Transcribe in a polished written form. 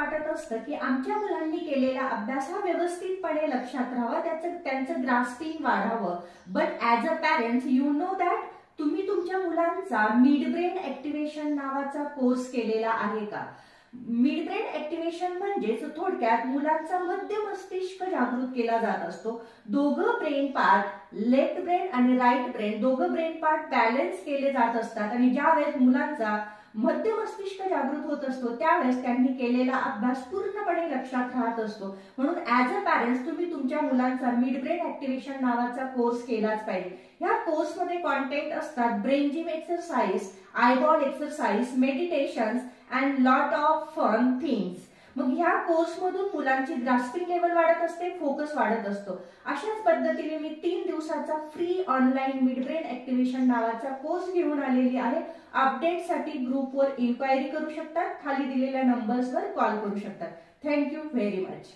वाटत असतं की आमच्या मुलांनी केलेला अभ्यास हा व्यवस्थितपणे लक्षात राहावा, त्यांचं ग्रास्पिंग वाढावं. But as a parents you know that तुम्ही तुमच्या मुलांचा मिड ब्रेन ऍक्टिव्हेशन नावाचा कोर्स केलेला आहे का? मिड ब्रेन ऍक्टिव्हेशन म्हणजेच थोडक्यात मुलांचा मध्य मस्तिष्क जागृत केला जात असतो. दोघं ब्रेन पार्ट, लेफ्ट ब्रेन आणि राईट ब्रेन, दोघं ब्रेन पार्ट बॅलन्स केले जात असतात आणि ज्यावेळेस मुलांचा मध्य मस्तिष्क जागृत होत असतो त्यावेळेस त्यांनी केलेला अभ्यास पूर्णपणे लक्षात राहत असतो. म्हणून ऍज अ पॅरेंट्स तुम्ही तुमच्या मुलांचा मिड ब्रेन ऍक्टिव्हेशन नावाचा कोर्स केलाच पाहिजे. ह्या कोर्समध्ये कॉन्टेंट असतात brain gym exercise, eyeball exercise, meditations and lot of fun things. मग ह्या कोर्समधून मुलांची ग्रास्पिंग लेवल वाढत असते, फोकस वाढत असतो. अशाच पद्धतीने मी 3 दिवसाचा free online mid brain activation नावाचा कोर्स घेऊन आलेली आहे. अपडेटसाठी ग्रुपवर इन्क्वायरी करू शकतात, खाली दिलेल्या नंबर्सवर कॉल करू शकतात. Thank you very much.